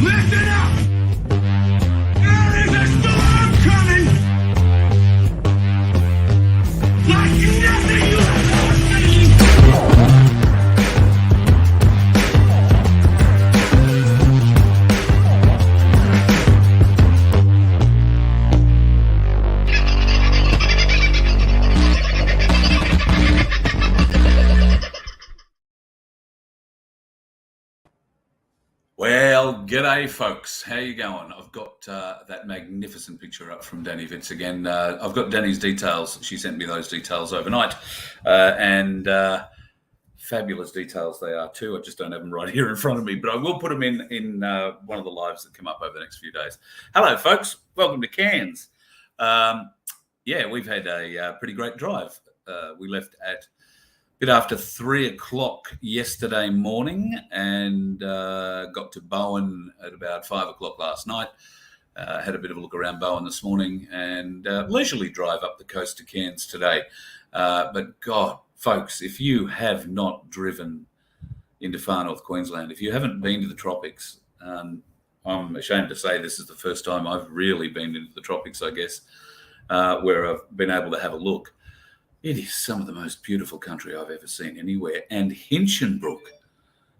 Listen up! There is a storm coming! Like nothing you have ever seen! Well, g'day, folks. How you going? I've got that magnificent picture up from Danny Vince again. I've got Danny's details. She sent me those details overnight, and fabulous details they are too. I just don't have them right here in front of me, but I will put them in one of the lives that come up over the next few days. Hello, folks. Welcome to Cairns. Yeah, we've had a pretty great drive. We left at bit after 3 o'clock yesterday morning and got to Bowen at about 5 o'clock last night. Had a bit of a look around Bowen this morning and leisurely drive up the coast to Cairns today. But God, folks, if you have not driven into far north Queensland, if you haven't been to the tropics, I'm ashamed to say this is the first time I've really been into the tropics, I guess, where I've been able to have a look. It is some of the most beautiful country I've ever seen anywhere. And Hinchinbrook,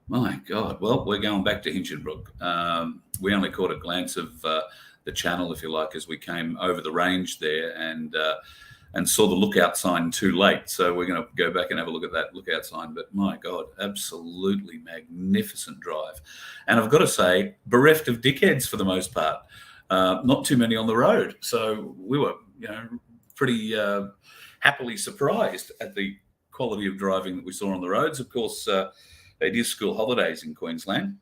my God. Well, we're going back to Hinchinbrook. We only caught a glance of the channel, if you like, as we came over the range there and saw the lookout sign too late. So we're going to go back and have a look at that lookout sign. But my God, absolutely magnificent drive. And I've got to say, bereft of dickheads for the most part. Not too many on the road. So we were, pretty happily surprised at the quality of driving that we saw on the roads. Of course, it is school holidays in Queensland,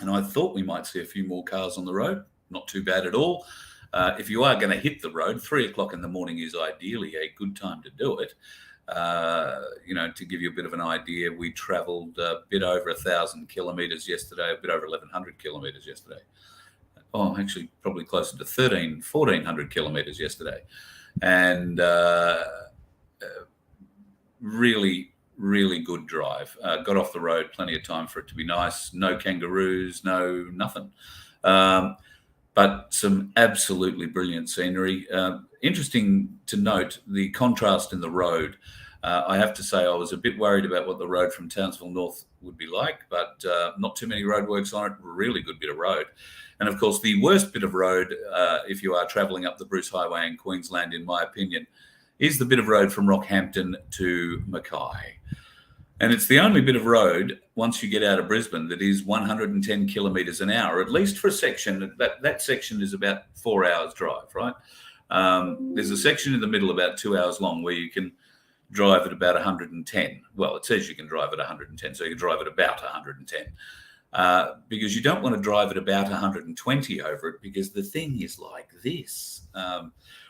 and I thought we might see a few more cars on the road. Not too bad at all. If you are going to hit the road, 3 o'clock in the morning is ideally a good time to do it. To give you a bit of an idea, we travelled a bit over 1,000 kilometres yesterday, a bit over 1,100 kilometres yesterday. Oh, actually, probably closer to 1,400 kilometres yesterday. And really, really good drive. Got off the road, plenty of time for it to be nice. No kangaroos, no nothing. But some absolutely brilliant scenery. Interesting to note the contrast in the road. I have to say I was a bit worried about what the road from Townsville North would be like, but not too many roadworks on it. Really good bit of road. And of course, the worst bit of road, if you are travelling up the Bruce Highway in Queensland, in my opinion, is the bit of road from Rockhampton to Mackay. And it's the only bit of road, once you get out of Brisbane, that is 110 kilometres an hour, at least for a section. That section is about 4 hours drive, right? There's a section in the middle about 2 hours long where you can drive at about 110. Well, it says you can drive at 110, so you can drive at about 110. Because you don't want to drive at about 120 over it, because the thing is like this.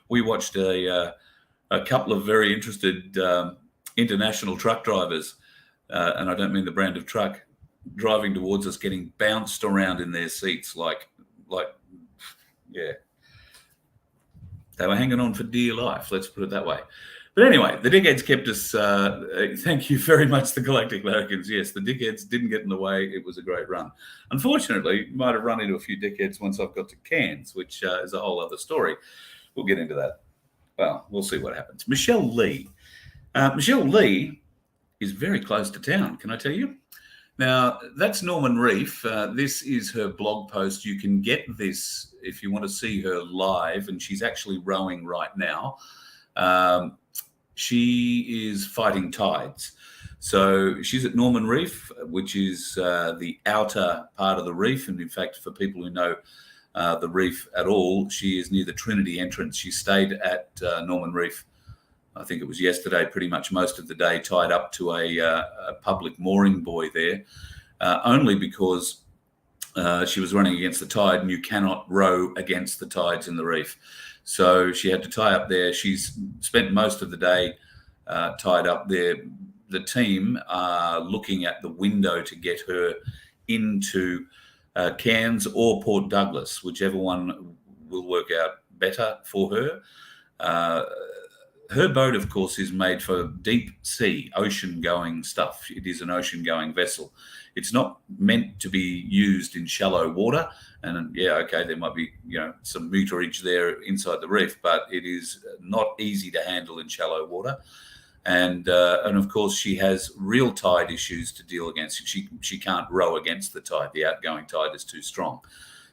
We watched a couple of very interested international truck drivers, and I don't mean the brand of truck, driving towards us, getting bounced around in their seats like, yeah. They were hanging on for dear life, let's put it that way. But anyway, the dickheads kept us, thank you very much, the Galactic Larrikins. Yes, the dickheads didn't get in the way. It was a great run. Unfortunately, might have run into a few dickheads once I've got to Cairns, which is a whole other story. We'll get into that. Well, we'll see what happens. Michelle Lee. Michelle Lee is very close to town, can I tell you? Now, that's Norman Reef. This is her blog post. You can get this if you want to see her live, and she's actually rowing right now. She is fighting tides. So she's at Norman Reef, which is the outer part of the reef. And in fact, for people who know the reef at all, she is near the Trinity entrance. She stayed at Norman Reef, I think it was yesterday, pretty much most of the day, tied up to a public mooring buoy there, only because she was running against the tide, and you cannot row against the tides in the reef. So she had to tie up there. She's spent most of the day tied up there. The team are looking at the window to get her into Cairns or Port Douglas, whichever one will work out better for her. her boat, of course, is made for deep sea, ocean-going stuff. It is an ocean-going vessel. It's not meant to be used in shallow water. And yeah, okay, there might be some meterage there inside the reef, but it is not easy to handle in shallow water. And of course, she has real tide issues to deal against. She can't row against the tide. The outgoing tide is too strong.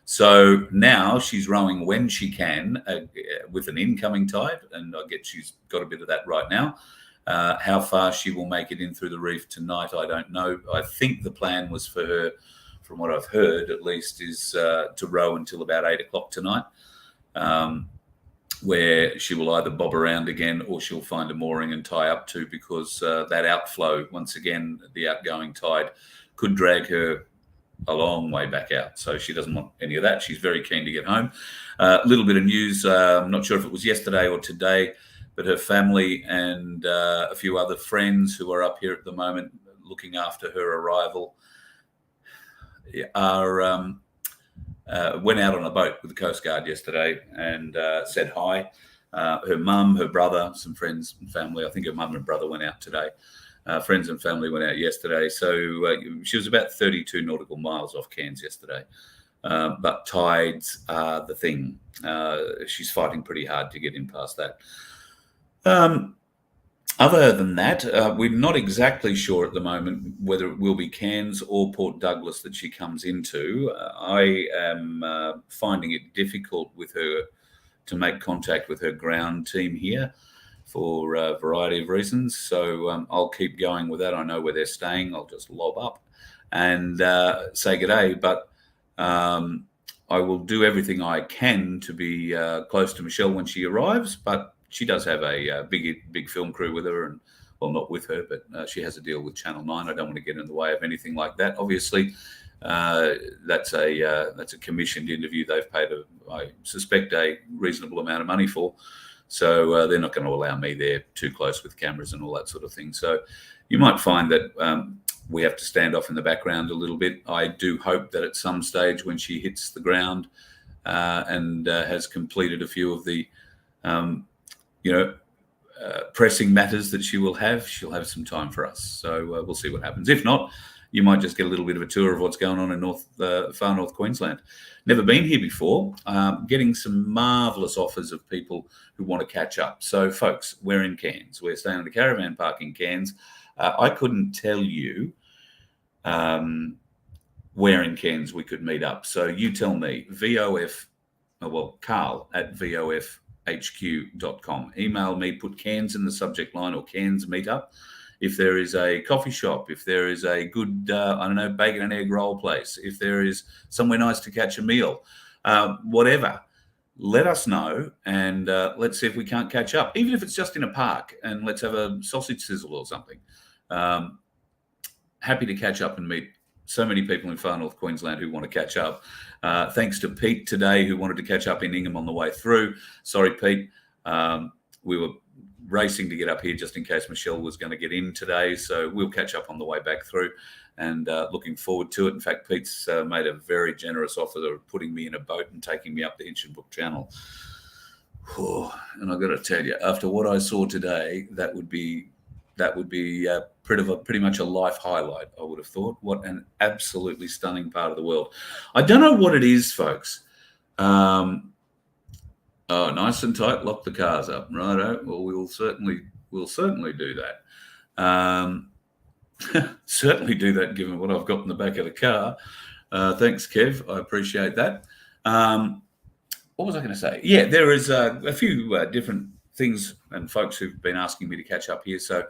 So now she's rowing when she can with an incoming tide, and I guess she's got a bit of that right now. How far she will make it in through the reef tonight, I don't know. I think the plan was for her, from what I've heard at least, is to row until about 8 o'clock tonight, where she will either bob around again or she'll find a mooring and tie up to, because that outflow, once again, the outgoing tide could drag her a long way back out. So she doesn't want any of that. She's very keen to get home. A little bit of news, I'm not sure if it was yesterday or today, but her family and a few other friends who are up here at the moment looking after her arrival are went out on a boat with the Coast Guard yesterday and said hi. Her mum, her brother, some friends and family. I think her mum and brother went out today. Friends and family went out yesterday. So she was about 32 nautical miles off Cairns yesterday. But tides are the thing. She's fighting pretty hard to get in past that. Other than that, we're not exactly sure at the moment whether it will be Cairns or Port Douglas that she comes into. I am finding it difficult with her to make contact with her ground team here for a variety of reasons. So I'll keep going with that. I know where they're staying. I'll just lob up and say good day. But I will do everything I can to be close to Michelle when she arrives. But she does have a big film crew with her, and well, not with her, but she has a deal with Channel 9. I don't want to get in the way of anything like that. Obviously, that's a commissioned interview. They've paid, I suspect, a reasonable amount of money for. So they're not going to allow me there too close with cameras and all that sort of thing. So you might find that we have to stand off in the background a little bit. I do hope that at some stage when she hits the ground and has completed a few of the pressing matters that she'll have some time for us. So we'll see what happens. If not, you might just get a little bit of a tour of what's going on in far north Queensland. Never been here before. Getting some marvellous offers of people who want to catch up. So, folks, we're in Cairns. We're staying at the caravan park in Cairns. I couldn't tell you where in Cairns we could meet up. So you tell me. Carl at VoFHQ.com. Email me, put Cairns in the subject line or Cairns meetup. If there is a coffee shop, if there is a good, bacon and egg roll place, if there is somewhere nice to catch a meal, whatever, let us know, and let's see if we can't catch up, even if it's just in a park, and let's have a sausage sizzle or something. Happy to catch up and meet so many people in far north Queensland who want to catch up. Thanks to Pete today, who wanted to catch up in Ingham on the way through. Sorry, Pete. We were racing to get up here just in case Michelle was going to get in today. So we'll catch up on the way back through, and looking forward to it. In fact, Pete's made a very generous offer of putting me in a boat and taking me up the Hinchinbrook Channel. Oh, and I've got to tell you, after what I saw today, that would be pretty much a life highlight, I would have thought. What an absolutely stunning part of the world. I don't know what it is, folks. Oh, nice and tight. Lock the cars up, righto. Well, we'll certainly do that. Certainly do that, given what I've got in the back of the car. Thanks, Kev. I appreciate that. What was I going to say? Yeah, there is a few different things and folks who've been asking me to catch up here. So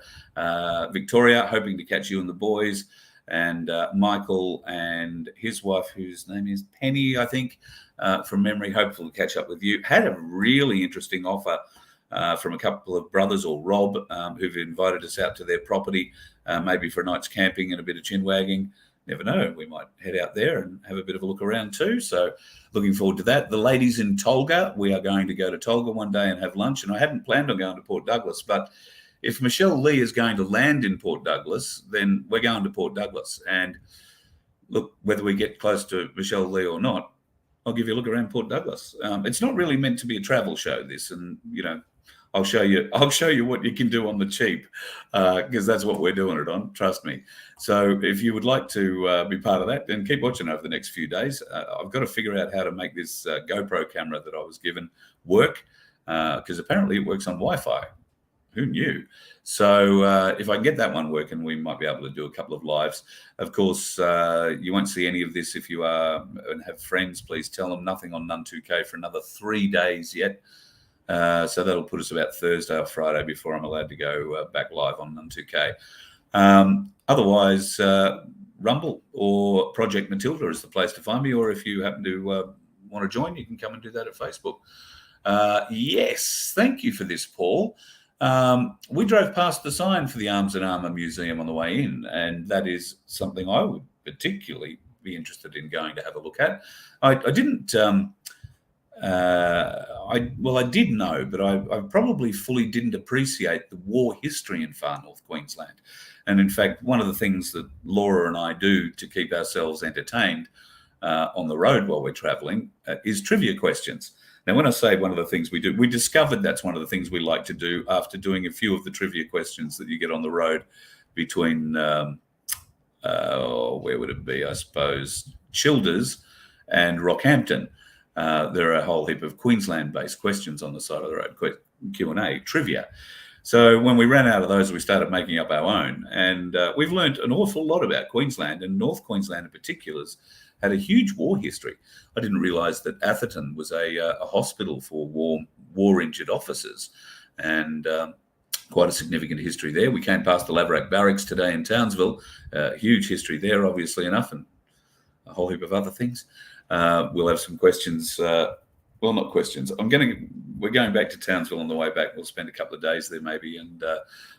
Victoria, hoping to catch you and the boys, and Michael and his wife, whose name is Penny, I think, from memory, hopeful to catch up with you. Had a really interesting offer from a couple of brothers, or Rob, who've invited us out to their property, maybe for a night's camping and a bit of chin wagging. Never know, we might head out there and have a bit of a look around too. So looking forward to that. The ladies in Tolga, we are going to go to Tolga one day and have lunch. And I hadn't planned on going to Port Douglas, but if Michelle Lee is going to land in Port Douglas, then we're going to Port Douglas. And look, whether we get close to Michelle Lee or not, I'll give you a look around Port Douglas. It's not really meant to be a travel show, this. And, I'll show you what you can do on the cheap, because that's what we're doing it on. Trust me. So if you would like to be part of that, then keep watching over the next few days. I've got to figure out how to make this GoPro camera that I was given work, because apparently it works on Wi-Fi. Who knew? So if I can get that one working, we might be able to do a couple of lives. Of course, you won't see any of this if you are and have friends. Please tell them nothing on None 2K for another 3 days yet. So that'll put us about Thursday or Friday before I'm allowed to go back live on None 2K. Otherwise, Rumble or Project Matilda is the place to find me. Or if you happen to want to join, you can come and do that at Facebook. Yes, thank you for this, Paul. We drove past the sign for the Arms and Armour Museum on the way in, and that is something I would particularly be interested in going to have a look at. I didn't. I did know, but I probably fully didn't appreciate the war history in far north Queensland. And in fact, one of the things that Laura and I do to keep ourselves entertained on the road while we're travelling is trivia questions. Now, when I say one of the things we do, we discovered that's one of the things we like to do after doing a few of the trivia questions that you get on the road between, where would it be, I suppose, Childers and Rockhampton. There are a whole heap of Queensland-based questions on the side of the road, Q&A, trivia. So when we ran out of those, we started making up our own. And we've learned an awful lot about Queensland, and North Queensland in particular had a huge war history. I didn't realise that Atherton was a hospital for war-injured officers, and quite a significant history there. We came past the Laverack Barracks today in Townsville. Huge history there, obviously enough, and a whole heap of other things. We'll have some questions. Well, not questions. We're going back to Townsville on the way back. We'll spend a couple of days there maybe, and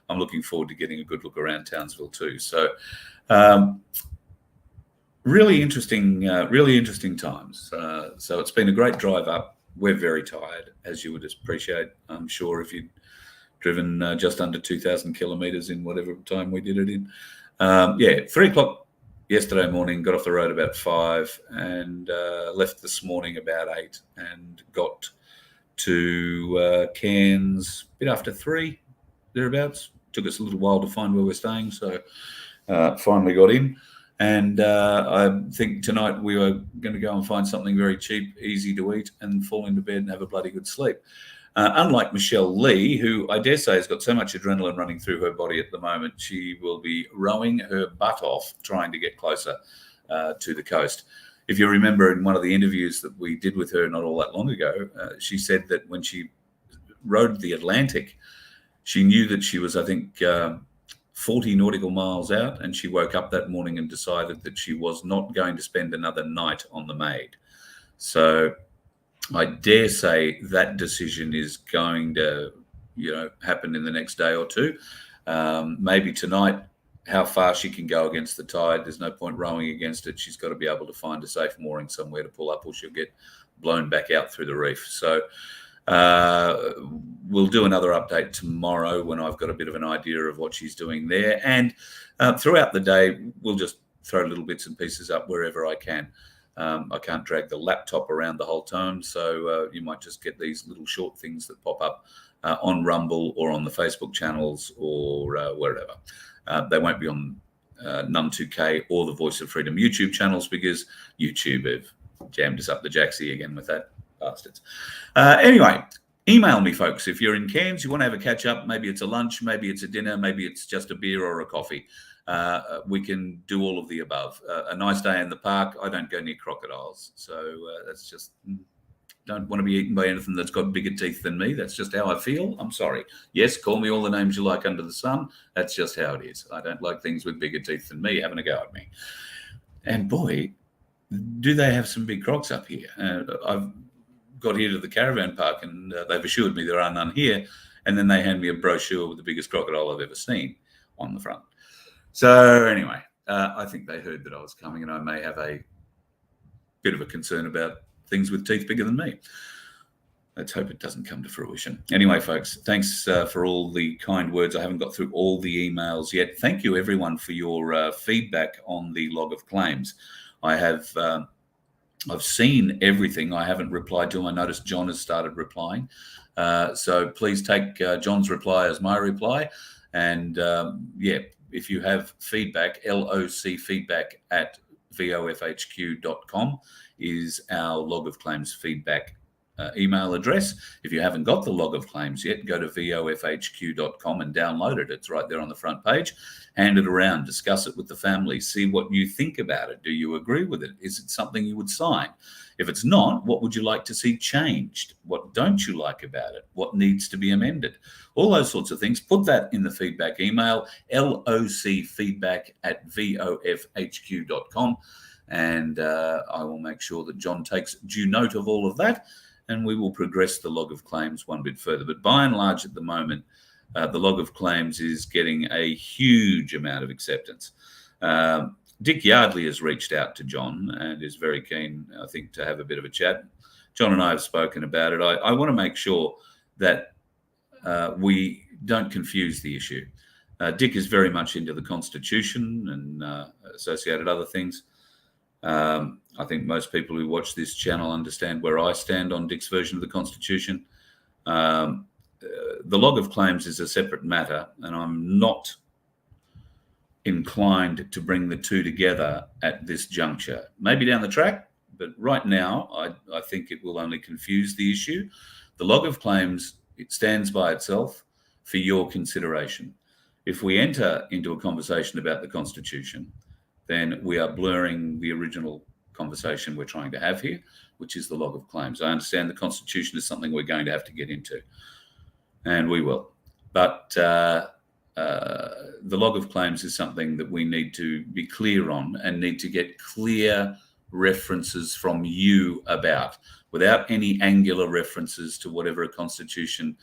I'm looking forward to getting a good look around Townsville too. So really interesting times. So it's been a great drive up. We're very tired, as you would appreciate. I'm sure if you'd driven just under 2,000 kilometres in whatever time we did it in. 3 o'clock yesterday morning, got off the road about 5 and left this morning about 8 and got to Cairns a bit after 3, thereabouts. Took us a little while to find where we're staying, so finally got in. And I think tonight we were going to go and find something very cheap, easy to eat, and fall into bed and have a bloody good sleep. Unlike Michelle Lee, who I dare say has got so much adrenaline running through her body at the moment, she will be rowing her butt off trying to get closer to the coast. If you remember in one of the interviews that we did with her not all that long ago, she said that when she rowed the Atlantic, she knew that she was, I think, 40 nautical miles out, and she woke up that morning and decided that she was not going to spend another night on the Maid. So I dare say that decision is going to, happen in the next day or two. Maybe tonight, how far she can go against the tide. There's no point rowing against it. She's got to be able to find a safe mooring somewhere to pull up, or she'll get blown back out through the reef. So we'll do another update tomorrow when I've got a bit of an idea of what she's doing there. And throughout the day, we'll just throw little bits and pieces up wherever I can. I can't drag the laptop around the whole time, so you might just get these little short things that pop up on Rumble or on the Facebook channels or wherever. They won't be on None 2K or the Voice of Freedom YouTube channels because YouTube have jammed us up the jacksie again with that. Bastards. Anyway, email me, folks. If you're in Cairns, you want to have a catch up, maybe it's a lunch, maybe it's a dinner, maybe it's just a beer or a coffee. We can do all of the above. A nice day in the park. I don't go near crocodiles, so that's just don't want to be eaten by anything that's got bigger teeth than me. That's just how I feel. I'm sorry. Yes, call me all the names you like under the sun. That's just how it is. I don't like things with bigger teeth than me having a go at me. And boy, do they have some big crocs up here. I've got here to the caravan park and they've assured me there are none here. And then they hand me a brochure with the biggest crocodile I've ever seen on the front. So anyway, I think they heard that I was coming and I may have a bit of a concern about things with teeth bigger than me. Let's hope it doesn't come to fruition. Anyway, folks, thanks for all the kind words. I haven't got through all the emails yet. Thank you, everyone, for your feedback on the log of claims. I have I've seen everything. I haven't replied to them. I noticed John has started replying. So please take John's reply as my reply. And if you have feedback, LOC feedback at vofhq.com is our log of claims feedback email address. If you haven't got the log of claims yet, go to vofhq.com and download it. It's right there on the front page. Hand it around, discuss it with the family, see what you think about it. Do you agree with it? Is it something you would sign? If it's not, what would you like to see changed? What don't you like about it? What needs to be amended? All those sorts of things. Put that in the feedback email, locfeedback@vofhq.com, and I will make sure that John takes due note of all of that, and we will progress the log of claims one bit further. But by and large, at the moment, the log of claims is getting a huge amount of acceptance. Dick Yardley has reached out to John and is very keen, I think, to have a bit of a chat. John and I have spoken about it. I want to make sure that we don't confuse the issue. Dick is very much into the Constitution and associated other things. I think most people who watch this channel understand where I stand on Dick's version of the Constitution. The log of claims is a separate matter, and I'm not inclined to bring the two together at this juncture. Maybe down the track, but right now I think it will only confuse the issue. The log of claims, it stands by itself for your consideration. If we enter into a conversation about the Constitution, then we are blurring the original conversation we're trying to have here, which is the log of claims. I understand the Constitution is something we're going to have to get into, and we will. But the log of claims is something that we need to be clear on and need to get clear references from you about, without any angular references to whatever a constitution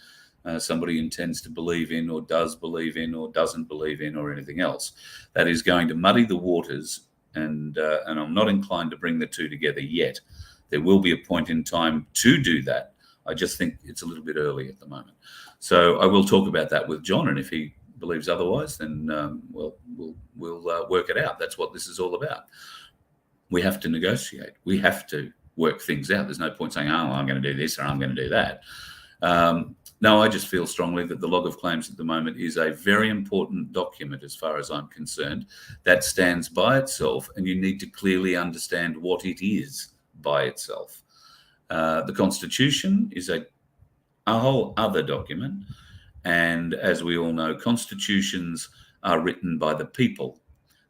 somebody intends to believe in or does believe in or doesn't believe in or anything else. That is going to muddy the waters, and I'm not inclined to bring the two together yet. There will be a point in time to do that. I just think it's a little bit early at the moment. So I will talk about that with John, and if he believes otherwise, then we'll work it out. That's what this is all about. We have to negotiate. We have to work things out. There's no point saying, oh, I'm going to do this or I'm going to do that. No, I just feel strongly that the log of claims at the moment is a very important document as far as I'm concerned. That stands by itself, and you need to clearly understand what it is by itself. The Constitution is a whole other document, and as we all know, constitutions are written by the people.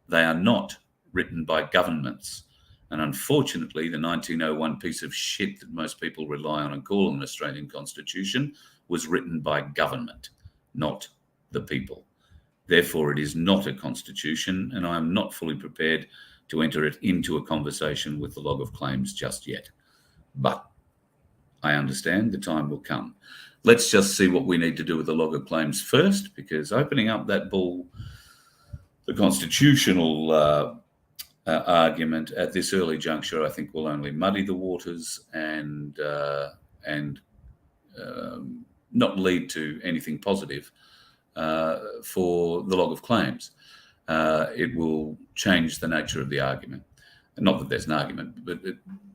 They are not written by governments. And unfortunately, the 1901 piece of shit that most people rely on and call an Australian Constitution was written by government, not the people. Therefore, it is not a constitution, and I am not fully prepared to enter it into a conversation with the log of claims just yet. But I understand the time will come. Let's just see what we need to do with the log of claims first, because opening up that bull, the constitutional argument at this early juncture, I think will only muddy the waters and not lead to anything positive for the log of claims. It will change the nature of the argument. Not that there's an argument, but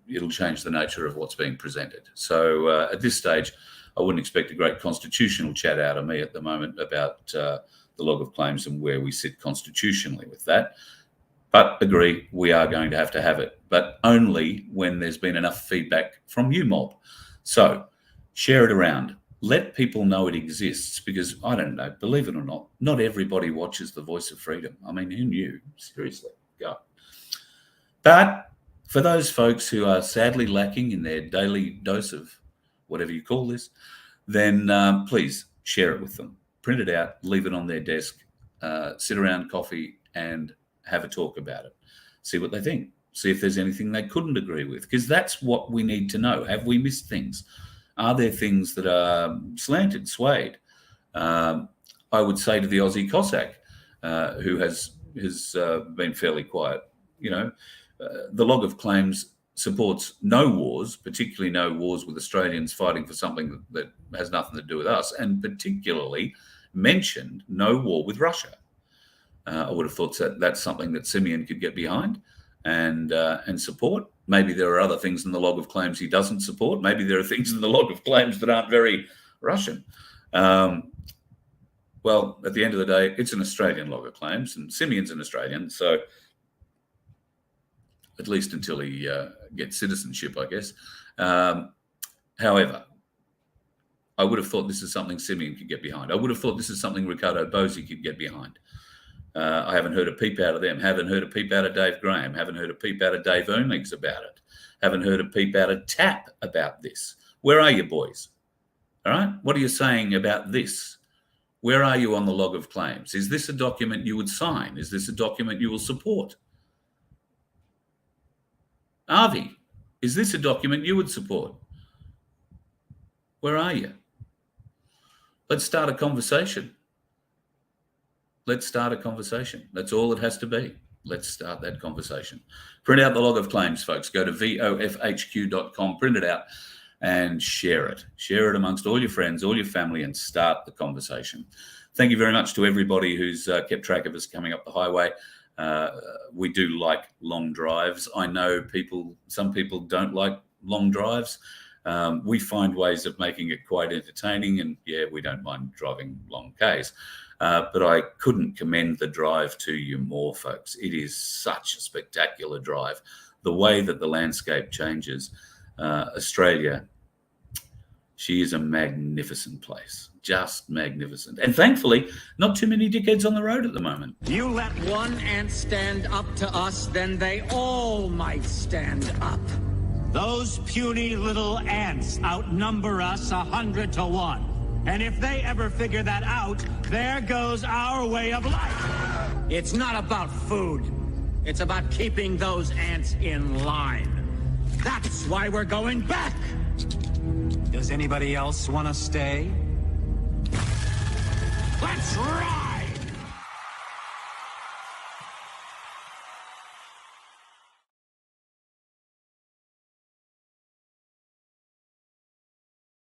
it'll change the nature of what's being presented. So at this stage, I wouldn't expect a great constitutional chat out of me at the moment about the log of claims and where we sit constitutionally with that. But agree, we are going to have it, but only when there's been enough feedback from you, mob. So share it around. Let people know it exists, because, I don't know, believe it or not, not everybody watches The Voice of Freedom. I mean, who knew? Seriously, go. But for those folks who are sadly lacking in their daily dose of whatever you call this, then please share it with them. Print it out, leave it on their desk, sit around coffee and have a talk about it. See what they think. See if there's anything they couldn't agree with, because that's what we need to know. Have we missed things? Are there things that are slanted, swayed? I would say to the Aussie Cossack, who has been fairly quiet, the log of claims supports no wars, particularly no wars with Australians fighting for something that has nothing to do with us, and particularly mentioned no war with Russia. I would have thought that that's something that Simeon could get behind and support. Maybe there are other things in the log of claims he doesn't support. Maybe there are things in the log of claims that aren't very Russian. Well, at the end of the day, it's an Australian log of claims, and Simeon's an Australian, so at least until he gets citizenship, I guess. However, I would have thought this is something Simeon could get behind. I would have thought this is something Ricardo Bosey could get behind. I haven't heard a peep out of them. Haven't heard a peep out of Dave Graham. Haven't heard a peep out of Dave Ermings about it. Haven't heard a peep out of TAP about this. Where are you, boys? All right? What are you saying about this? Where are you on the log of claims? Is this a document you would sign? Is this a document you will support? Avi, is this a document you would support? Where are you? Let's start a conversation. Let's start a conversation. That's all it has to be. Let's start that conversation. Print out the log of claims, folks. Go to vofhq.com, print it out, and share it. Share it amongst all your friends, all your family, and start the conversation. Thank you very much to everybody who's kept track of us coming up the highway. We do like long drives. I know some people don't like long drives. We find ways of making it quite entertaining, and yeah, we don't mind driving long Ks. But I couldn't commend the drive to you more, folks. It is such a spectacular drive. The way that the landscape changes. Australia, she is a magnificent place. Just magnificent. And thankfully, not too many dickheads on the road at the moment. You let one ant stand up to us, then they all might stand up. Those puny little ants outnumber us 100 to 1. And if they ever figure that out, there goes our way of life. It's not about food. It's about keeping those ants in line. That's why we're going back. Does anybody else want to stay? Let's ride!